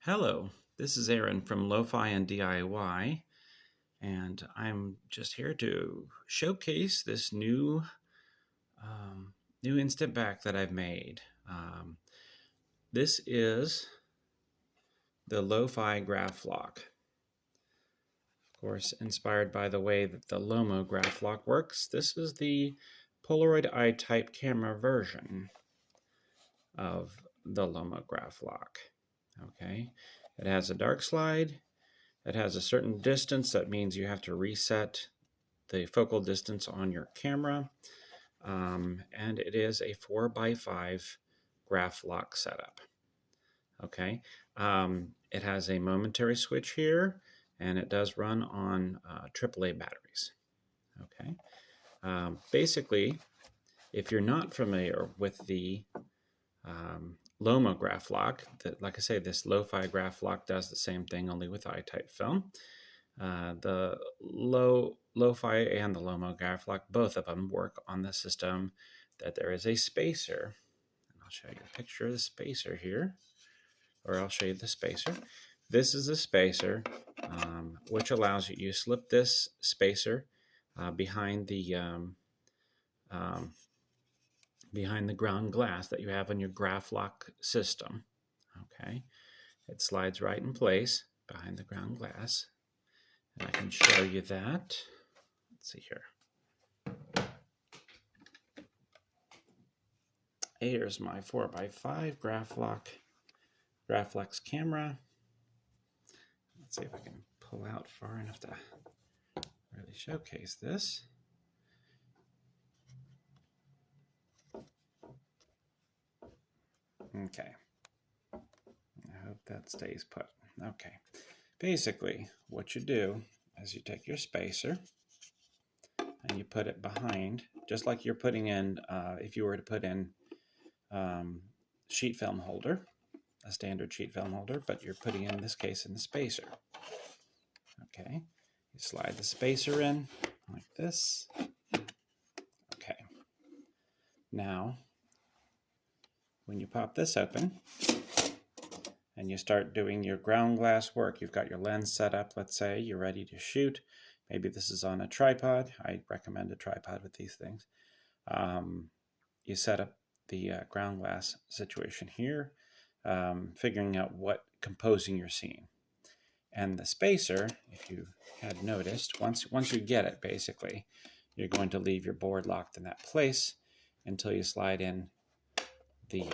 Hello, this is Aaron from Lo-Fi and D.I.Y, and I'm just here to showcase this new instant back that I've made. This is the Lo-Fi Graflok. Of course, inspired by the way that the Lomograflok works, this is the Polaroid I type camera version of the Lomograflok. Okay, it has a dark slide. It has a certain distance. That means you have to reset the focal distance on your camera. And it is a 4x5 Graflok setup. Okay. It has a momentary switch here, and it does run on AAA batteries. Okay. Basically, if you're not familiar with the Lomograflok, like I say, this Lo-Fi Graflok does the same thing, only with I-type film. The Lo-Fi and the Lomograflok, both of them work on the system that there is a spacer. And I'll show you a picture of the spacer here, or I'll show you the spacer. This is a spacer, which allows you to slip this spacer behind the ground glass that you have on your Graflok system. Okay, it slides right in place behind the ground glass, and I can show you that. Let's see here. Here's my 4x5 Graflex camera. Let's see if I can pull out far enough to really showcase this. Okay, I hope that stays put. Okay, basically what you do is you take your spacer and you put it behind, just like you're putting in, if you were to put in sheet film holder, a standard sheet film holder, but you're putting in this case in the spacer. Okay, you slide the spacer in like this. Okay, now when you pop this open and you start doing your ground glass work, you've got your lens set up, let's say you're ready to shoot. Maybe this is on a tripod. I recommend a tripod with these things. You set up the ground glass situation here, figuring out what composing you're seeing. And the spacer, if you had noticed, once you get it, basically, you're going to leave your board locked in that place until you slide in the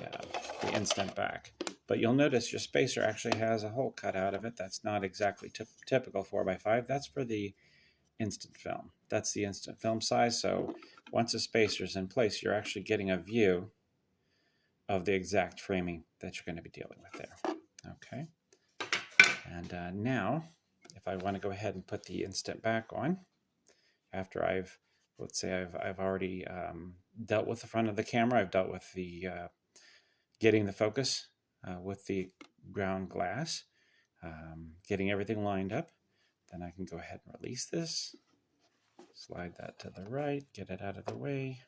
instant back. But you'll notice your spacer actually has a hole cut out of it. That's not exactly typical 4x5. That's for the instant film. That's the instant film size. So once the spacer's in place, you're actually getting a view of the exact framing that you're going to be dealing with there. Okay. And now, if I want to go ahead and put the instant back on, after let's say I've already dealt with the front of the camera, I've dealt with the getting the focus with the ground glass, getting everything lined up, then I can go ahead and release this, slide that to the right, get it out of the way.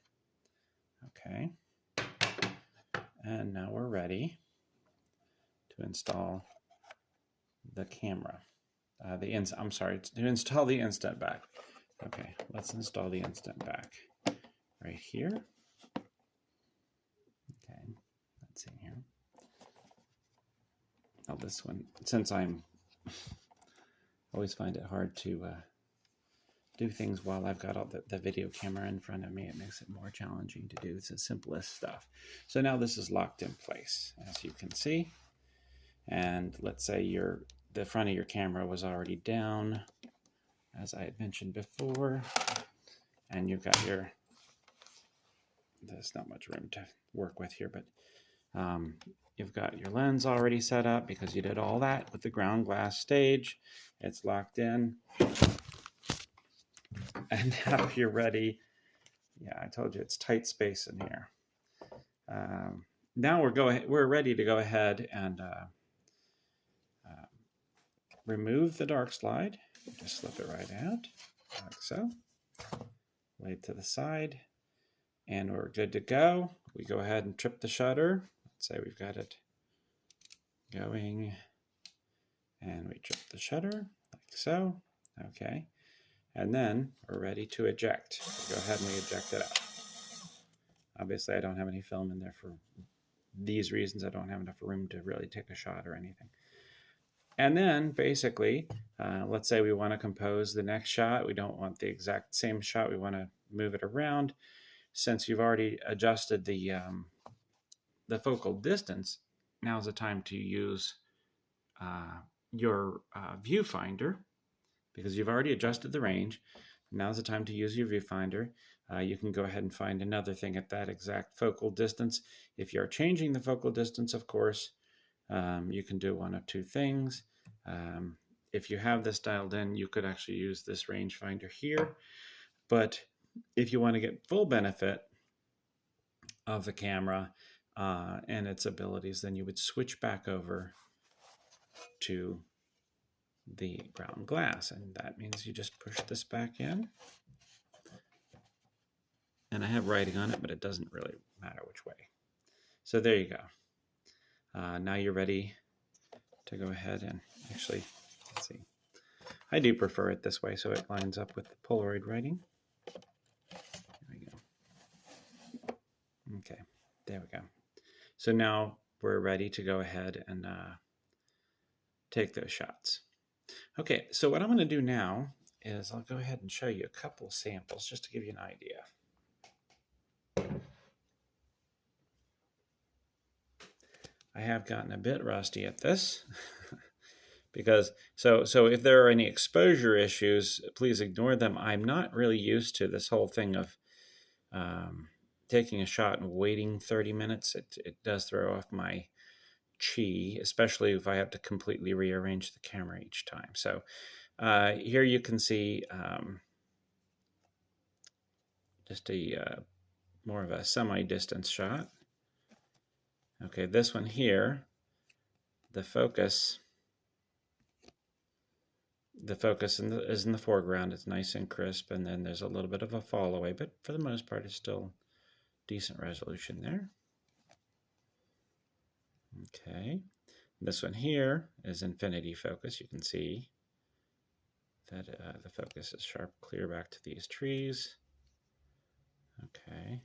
Okay, and now we're ready to install the camera. I'm sorry, to install the instant back. Okay, let's install the instant back right here. Okay, let's see here. Oh, this one, since I'm always find it hard to do things while I've got all the video camera in front of me, it makes it more challenging to do. It's the simplest stuff. So now this is locked in place, as you can see. And let's say the front of your camera was already down, as I had mentioned before, and you've got there's not much room to work with here, but you've got your lens already set up because you did all that with the ground glass stage. It's locked in. And now you're ready. Yeah, I told you it's tight space in here. Now we're ready to go ahead and remove the dark slide. Just slip it right out, like so. Lay it to the side, and we're good to go. We go ahead and trip the shutter. Let's say we've got it going And we trip the shutter like so. Okay. And then we're ready to eject. Go ahead and we eject it out. Obviously, I don't have any film in there for these reasons. I don't have enough room to really take a shot or anything. And then basically, let's say we want to compose the next shot. We don't want the exact same shot. We want to move it around. Since you've already adjusted the focal distance, now's the time to use your viewfinder, because you've already adjusted the range. Now's the time to use your viewfinder. You can go ahead and find another thing at that exact focal distance. If you're changing the focal distance, of course, you can do one of two things. If you have this dialed in, you could actually use this rangefinder here. But if you want to get full benefit of the camera and its abilities, then you would switch back over to the ground glass, and that means you just push this back in. And I have writing on it, but it doesn't really matter which way. So there you go. Now you're ready to go ahead and actually, let's see. I do prefer it this way, so it lines up with the Polaroid writing. There we go. Okay, there we go. So now we're ready to go ahead and take those shots. Okay, so what I'm going to do now is I'll go ahead and show you a couple of samples just to give you an idea. I have gotten a bit rusty at this because so if there are any exposure issues, please ignore them. I'm not really used to this whole thing of taking a shot and waiting 30 minutes. It does throw off my chi, especially if I have to completely rearrange the camera each time. So here you can see just a more of a semi-distance shot. Okay, this one here, the focus is in the foreground. It's nice and crisp, and then there's a little bit of a fall away, but for the most part, it's still decent resolution there. Okay, this one here is infinity focus. You can see that the focus is sharp, clear back to these trees. Okay.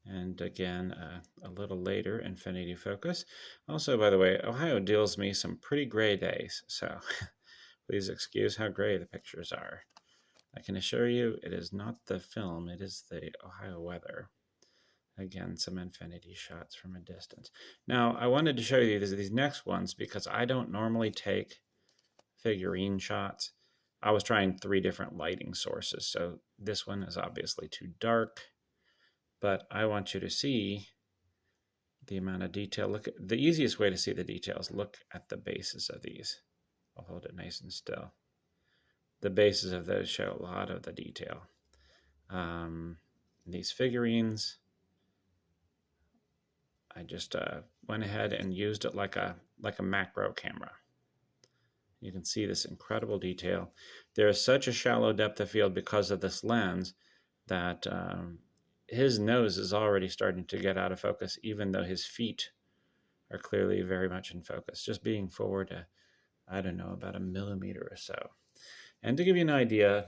And again, a little later, infinity focus. Also, by the way, Ohio deals me some pretty gray days, so please excuse how gray the pictures are. I can assure you it is not the film, it is the Ohio weather. Again, some infinity shots from a distance. Now, I wanted to show you these next ones because I don't normally take figurine shots. I was trying 3 different lighting sources, so this one is obviously too dark. But I want you to see the amount of detail. Look at the easiest way to see the details. Look at the bases of these. I'll hold it nice and still. The bases of those show a lot of the detail. These figurines, I just went ahead and used it like a macro camera. You can see this incredible detail. There is such a shallow depth of field because of this lens that his nose is already starting to get out of focus, even though his feet are clearly very much in focus, just being forward, I don't know, about 1 millimeter or so. And to give you an idea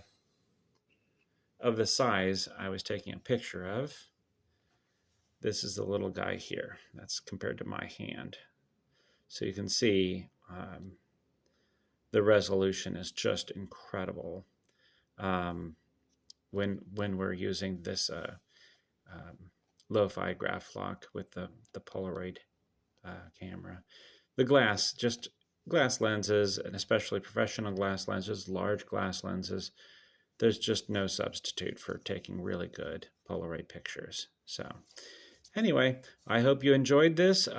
of the size I was taking a picture of, this is the little guy here. That's compared to my hand. So you can see the resolution is just incredible when we're using this Lo-Fi Graflok with the Polaroid camera. The glass lenses, and especially professional glass lenses, large glass lenses, there's just no substitute for taking really good Polaroid pictures. So anyway, I hope you enjoyed this.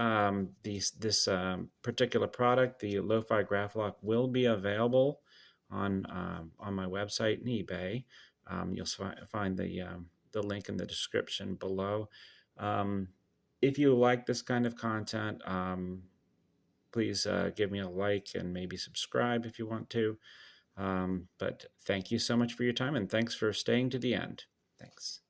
This particular product, the Lo-Fi Graflok, will be available on my website and eBay. You'll find the link in the description below. If you like this kind of content, please give me a like and maybe subscribe if you want to. But thank you so much for your time, and thanks for staying to the end. Thanks.